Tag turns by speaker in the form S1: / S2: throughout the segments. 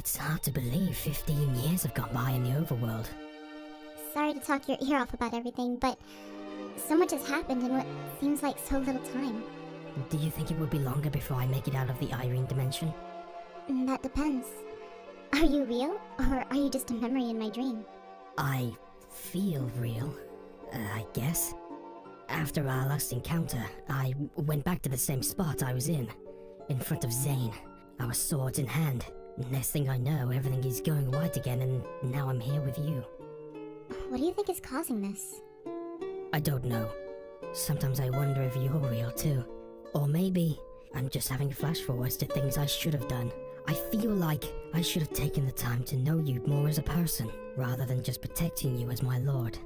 S1: It's hard to believe 15 years have gone by in the overworld.
S2: Sorry to talk your ear off about everything, but so much has happened in what seems like so little time.
S1: Do you think it will be longer before I make it out of the Irene dimension?
S2: That depends. Are you real, or are you just a memory in my dream?
S1: I feel real, I guess. After our last encounter, I went back to the same spot I was in front of Zane, our swords in hand. Next thing I know, everything is going right again, and now I'm here with you.
S2: What do you think is causing this?
S1: I don't know. Sometimes I wonder if you're real too. Or maybe I'm just having flash forwards to things I should have done. I feel like I should have taken the time to know you more as a person, rather than just protecting you as my lord.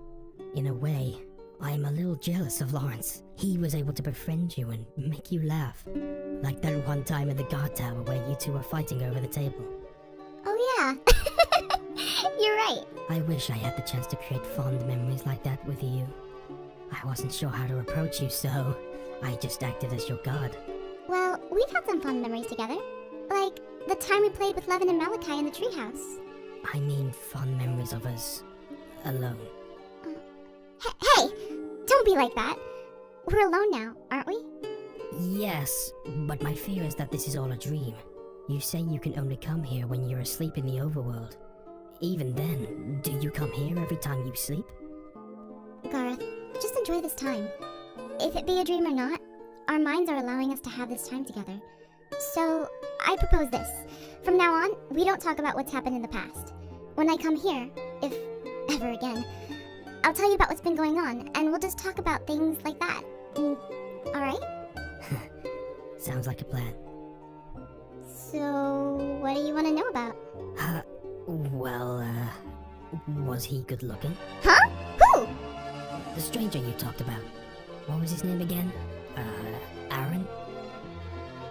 S1: In a way, I'm a little jealous of Lawrence. He was able to befriend you and make you laugh. Like that one time in the guard tower where you two were fighting over the table.
S2: Oh yeah, you're right.
S1: I wish I had the chance to create fond memories like that with you. I wasn't sure how to approach you, so I just acted as your guard.
S2: Well, we've had some fun memories together. Like the time we played with Levin and Malachi in the treehouse.
S1: I mean fond memories of us alone.
S2: Hey, don't be like that. We're alone now, aren't we?
S1: Yes, but my fear is that this is all a dream. You say you can only come here when you're asleep in the overworld. Even then, do you come here every time you sleep?
S2: Gareth, just enjoy this time. If it be a dream or not, our minds are allowing us to have this time together. So, I propose this. From now on, we don't talk about what's happened in the past. When I come here, if ever again, I'll tell you about what's been going on, and we'll just talk about things like that. Alright?
S1: Sounds like a plan.
S2: So, what do you want to know about?
S1: Was he good looking?
S2: Huh? Who?
S1: The stranger you talked about. What was his name again? Aaron?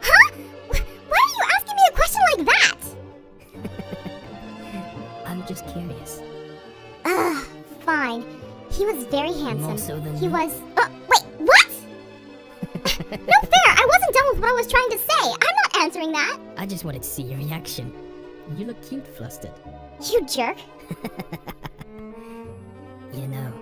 S2: Huh? Why are you asking me a question like that?
S1: I'm just curious.
S2: Fine. He was very handsome.
S1: More so than
S2: he
S1: me?
S2: was... wait, what? No fair, I wasn't done with what I was trying to say. I'm not answering that.
S1: I just wanted to see your reaction. You look cute, flustered.
S2: You jerk.
S1: You know,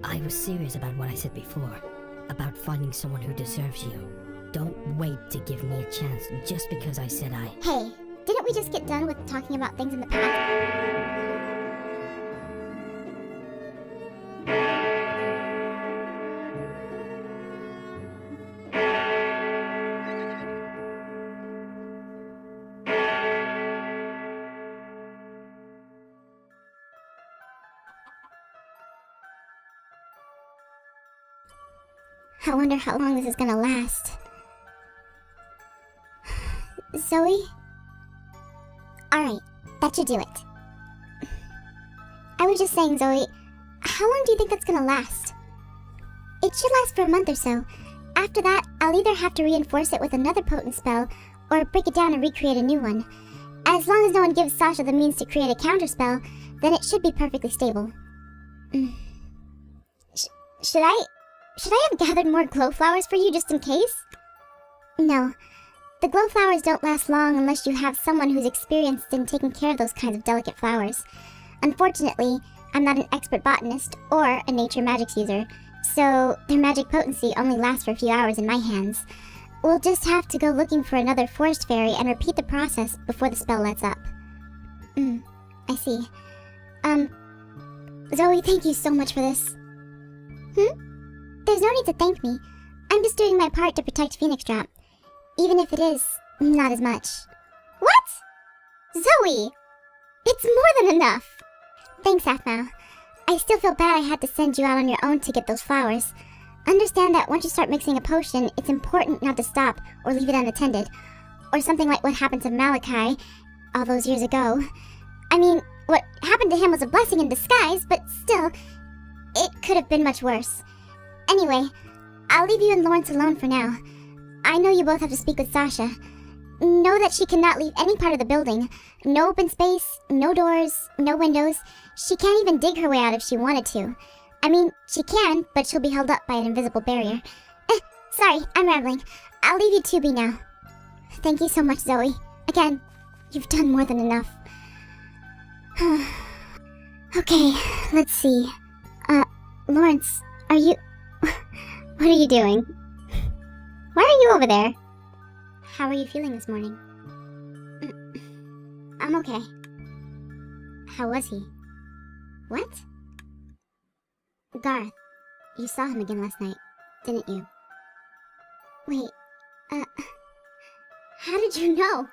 S1: I was serious about what I said before. About finding someone who deserves you. Don't wait to give me a chance just because I said I...
S2: Hey, didn't we just get done with talking about things in the past? I wonder how long this is gonna last. Zoe? Alright, that should do it. I was just saying, Zoe, how long do you think that's gonna last? It should last for a month or so. After that, I'll either have to reinforce it with another potent spell, or break it down and recreate a new one. As long as no one gives Sasha the means to create a counterspell, then it should be perfectly stable. Should I have gathered more glow flowers for you just in case? No. The glow flowers don't last long unless you have someone who's experienced in taking care of those kinds of delicate flowers. Unfortunately, I'm not an expert botanist or a nature magics user, so their magic potency only lasts for a few hours in my hands. We'll just have to go looking for another forest fairy and repeat the process before the spell lets up. I see. Zoe, thank you so much for this. There's no need to thank me. I'm just doing my part to protect Phoenix Drop. Even if it is, not as much. What? Zoe! It's more than enough! Thanks, Aphmau. I still feel bad I had to send you out on your own to get those flowers. Understand that once you start mixing a potion, it's important not to stop or leave it unattended. Or something like what happened to Malachi all those years ago. I mean, what happened to him was a blessing in disguise, but still, it could have been much worse. Anyway, I'll leave you and Lawrence alone for now. I know you both have to speak with Sasha. Know that she cannot leave any part of the building. No open space, no doors, no windows. She can't even dig her way out if she wanted to. I mean, she can, but she'll be held up by an invisible barrier. Sorry, I'm rambling. I'll leave you to be now. Thank you so much, Zoe. Again, you've done more than enough. Okay, let's see. Lawrence, are you... What are you doing? Why are you over there? How are you feeling this morning? I'm okay. How was he? What? Garth, you saw him again last night, didn't you? Wait, how did you know?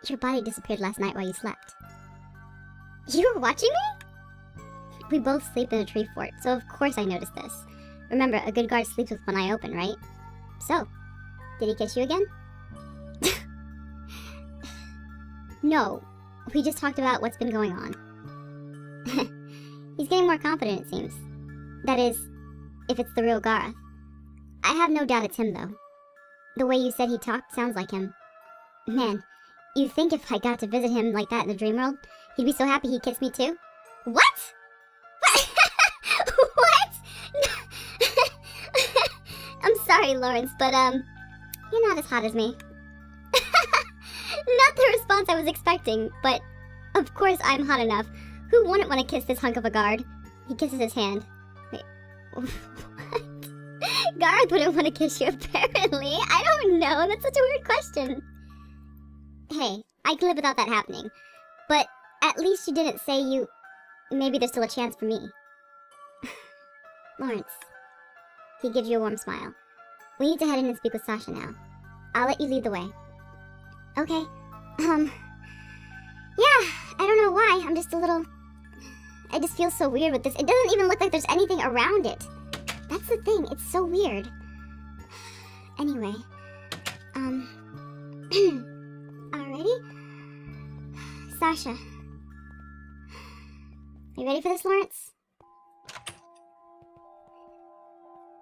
S2: Your body disappeared last night while you slept. You were watching me? We both sleep in a tree fort, so of course I noticed this. Remember, a good guard sleeps with one eye open, right? So, did he kiss you again? No, we just talked about what's been going on. He's getting more confident, it seems. That is, if it's the real Garth. I have no doubt it's him, though. The way you said he talked sounds like him. Man, you'd think if I got to visit him like that in the dream world, he'd be so happy he kissed me too? What? What? I'm sorry, Lawrence, but, you're not as hot as me. Not the response I was expecting, but of course I'm hot enough. Who wouldn't want to kiss this hunk of a guard? He kisses his hand. Wait, what? Garth wouldn't want to kiss you, apparently. I don't know, that's such a weird question. Hey, I can live without that happening. But at least you didn't say you... Maybe there's still a chance for me. Lawrence. He gives you a warm smile. We need to head in and speak with Sasha now. I'll let you lead the way. Okay. Yeah, I don't know why. I'm just a little... I just feel so weird with this. It doesn't even look like there's anything around it. That's the thing. It's so weird. Anyway. Alrighty? Sasha. You ready for this, Lawrence?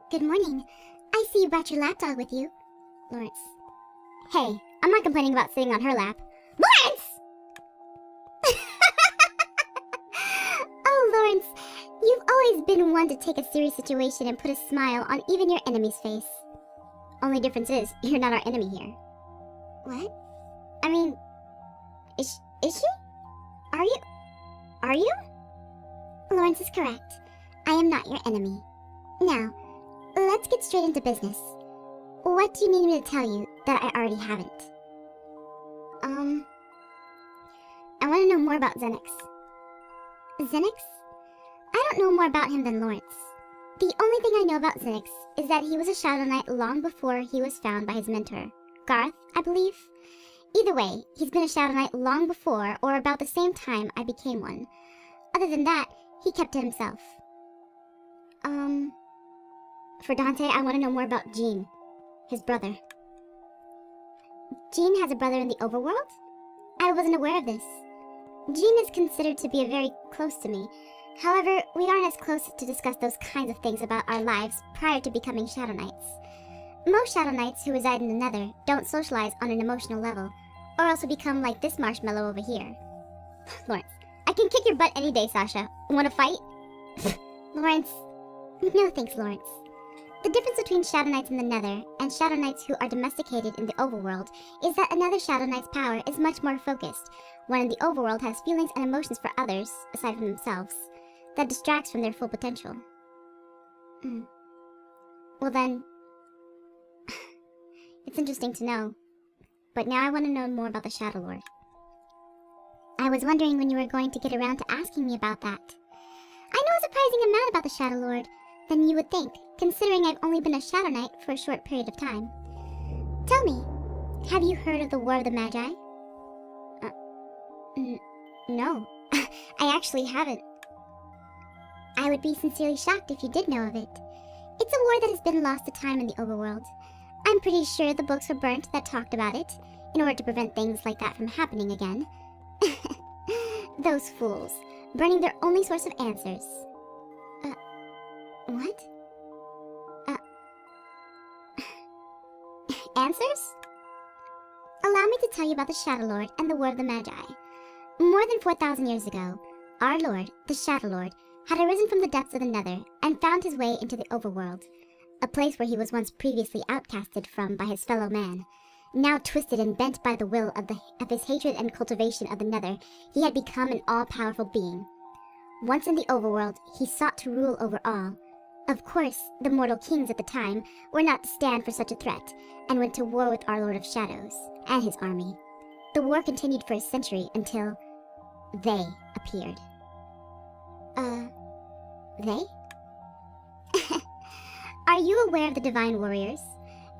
S2: Good morning. I see you brought your lapdog with you. Lawrence. Hey, I'm not complaining about sitting on her lap. Lawrence! Oh, Lawrence, you've always been one to take a serious situation and put a smile on even your enemy's face. Only difference is, you're not our enemy here. What? I mean, is she? Are you? Lawrence is correct. I am not your enemy. Now, let's get straight into business. What do you need me to tell you that I already haven't? I want to know more about Xenix. Xenix? I don't know more about him than Lawrence. The only thing I know about Xenix is that he was a Shadow Knight long before he was found by his mentor, Garth, I believe. Either way, he's been a Shadow Knight long before or about the same time I became one. Other than that, he kept to himself. For Dante, I want to know more about Jean, his brother. Jean has a brother in the overworld? I wasn't aware of this. Jean is considered to be very close to me. However, we aren't as close to discuss those kinds of things about our lives prior to becoming Shadow Knights. Most Shadow Knights who reside in the Nether don't socialize on an emotional level, or else would become like this marshmallow over here. Lawrence, I can kick your butt any day, Sasha. Wanna fight? Lawrence. No thanks, Lawrence. The difference between Shadow Knights in the Nether and Shadow Knights who are domesticated in the overworld is that another Shadow Knight's power is much more focused, one in the overworld has feelings and emotions for others, aside from themselves, that distracts from their full potential. Well then... It's interesting to know, but now I want to know more about the Shadow Lord. I was wondering when you were going to get around to asking me about that. I know a surprising amount about the Shadow Lord than you would think, considering I've only been a Shadow Knight for a short period of time. Tell me, have you heard of the War of the Magi? No. I actually haven't. I would be sincerely shocked if you did know of it. It's a war that has been lost to time in the overworld. I'm pretty sure the books were burnt that talked about it, in order to prevent things like that from happening again. Those fools, burning their only source of answers. What? Answers? Allow me to tell you about the Shadow Lord and the War of the Magi. More than 4,000 years ago, our Lord, the Shadow Lord, had arisen from the depths of the Nether and found his way into the overworld, a place where he was once previously outcasted from by his fellow man, now twisted and bent by the will of his hatred and cultivation of the nether, he had become an all-powerful being. Once in the overworld, he sought to rule over all. Of course, the mortal kings at the time were not to stand for such a threat, and went to war with our Lord of Shadows and his army. The war continued for a century until they appeared. They? Are you aware of the Divine Warriors?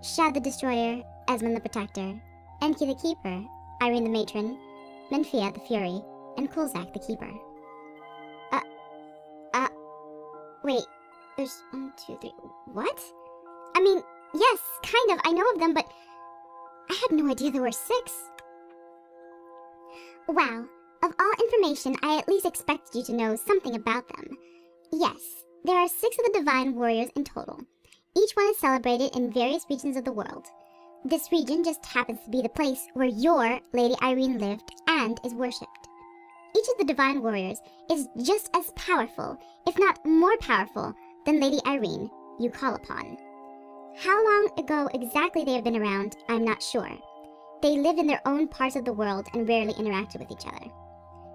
S2: Shad the Destroyer, Esmond the Protector, Enki the Keeper, Irene the Matron, Menfia the Fury, and Kulzak the Keeper. Wait, there's 1, 2, 3, what? I mean, yes, kind of, I know of them, but I had no idea there were 6. Wow, of all information, I at least expected you to know something about them. Yes, there are 6 of the Divine Warriors in total. Each one is celebrated in various regions of the world. This region just happens to be the place where your Lady Irene lived and is worshipped. Each of the Divine Warriors is just as powerful, if not more powerful, than Lady Irene you call upon. How long ago exactly they have been around, I'm not sure. They lived in their own parts of the world and rarely interacted with each other.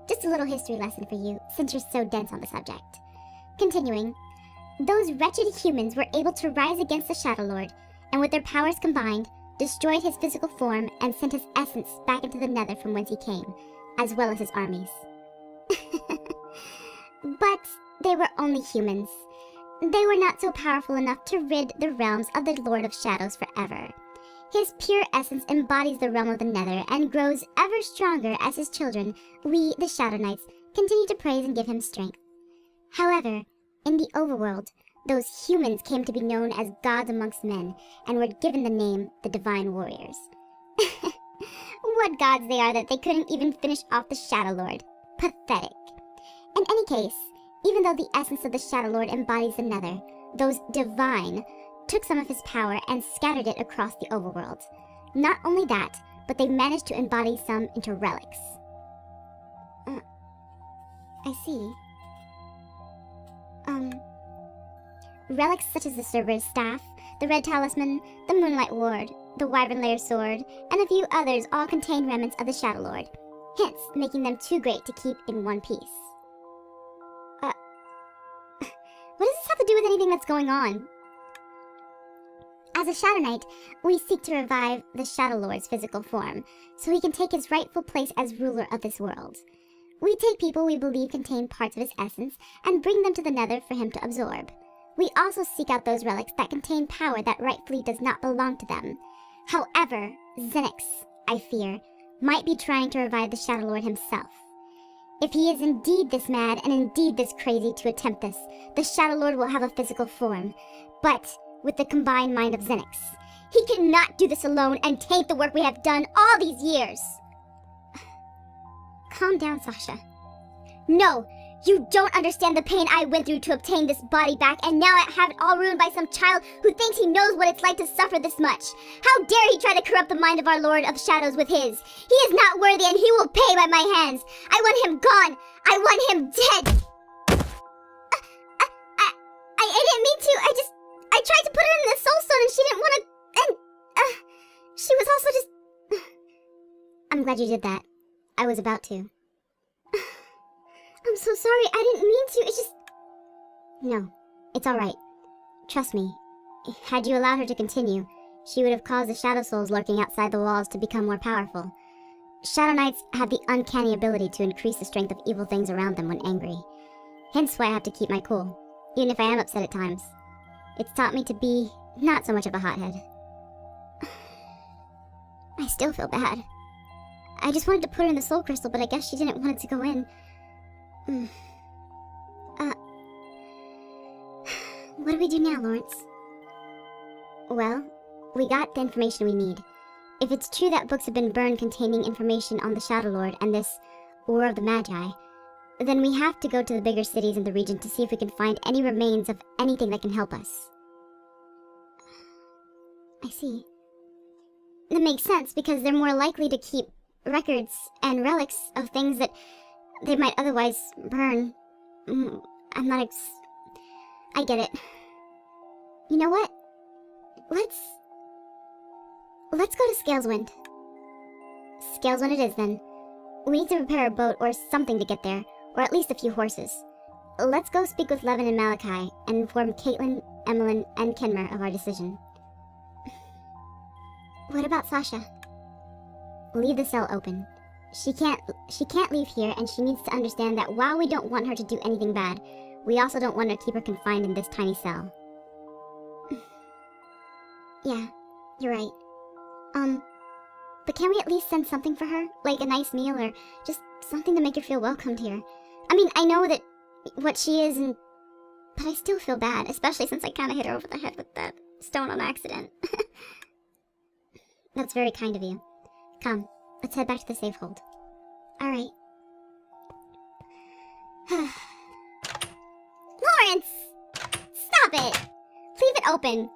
S2: Just a little history lesson for you, since you're so dense on the subject. Continuing, those wretched humans were able to rise against the Shadow Lord, and with their powers combined, destroyed his physical form and sent his essence back into the nether from whence he came, as well as his armies. But they were only humans. They were not so powerful enough to rid the realms of the Lord of Shadows forever. His pure essence embodies the realm of the nether and grows ever stronger as his children, we, the Shadow Knights, continue to praise and give him strength. However, in the overworld, those humans came to be known as gods amongst men, and were given the name the Divine Warriors. What gods they are that they couldn't even finish off the Shadow Lord. Pathetic. In any case, even though the essence of the Shadow Lord embodies the nether, those divine took some of his power and scattered it across the overworld. Not only that, but they managed to embody some into relics. I see. Relics such as the Cerberus Staff, the Red Talisman, the Moonlight Ward, the Wyvern Layer Sword, and a few others all contain remnants of the Shadow Lord, hence making them too great to keep in one piece. What does this have to do with anything that's going on? As a Shadow Knight, we seek to revive the Shadow Lord's physical form, so he can take his rightful place as ruler of this world. We take people we believe contain parts of his essence and bring them to the nether for him to absorb. We also seek out those relics that contain power that rightfully does not belong to them. However, Xenix, I fear, might be trying to revive the Shadow Lord himself. If he is indeed this mad and indeed this crazy to attempt this, the Shadow Lord will have a physical form, but with the combined mind of Xenix. He cannot do this alone and taint the work we have done all these years. Calm down, Sasha. No, you don't understand the pain I went through to obtain this body back, and now I have it all ruined by some child who thinks he knows what it's like to suffer this much. How dare he try to corrupt the mind of our Lord of Shadows with his? He is not worthy, and he will pay by my hands. I want him gone. I want him dead. I didn't mean to. I tried to put her in the soul stone, and she didn't want to, and, she was also just... I'm glad you did that. I was about to. I'm so sorry, I didn't mean to, it's just... No, it's alright. Trust me, had you allowed her to continue, she would have caused the Shadow Souls lurking outside the walls to become more powerful. Shadow Knights have the uncanny ability to increase the strength of evil things around them when angry. Hence why I have to keep my cool, even if I am upset at times. It's taught me to be not so much of a hothead. I still feel bad. I just wanted to put her in the soul crystal, but I guess she didn't want it to go in. What do we do now, Lawrence? Well, we got the information we need. If it's true that books have been burned containing information on the Shadow Lord and this War of the Magi, then we have to go to the bigger cities in the region to see if we can find any remains of anything that can help us. I see. That makes sense, because they're more likely to keep records and relics of things that they might otherwise burn. I get it. You know what? Let's go to Scaleswind. Scaleswind it is, then. We need to prepare a boat or something to get there, or at least a few horses. Let's go speak with Levin and Malachi, and inform Caitlin, Emmeline, and Kenmer of our decision. What about Sasha? Leave the cell open. She can't leave here, and she needs to understand that while we don't want her to do anything bad, we also don't want to keep her confined in this tiny cell. Yeah, you're right. But can we at least send something for her? Like a nice meal or just something to make her feel welcomed here? I mean, I know that what she is, but I still feel bad, especially since I kind of hit her over the head with that stone on accident. That's very kind of you. Come, let's head back to the safe hold. Alright. Lawrence! Stop it! Leave it open.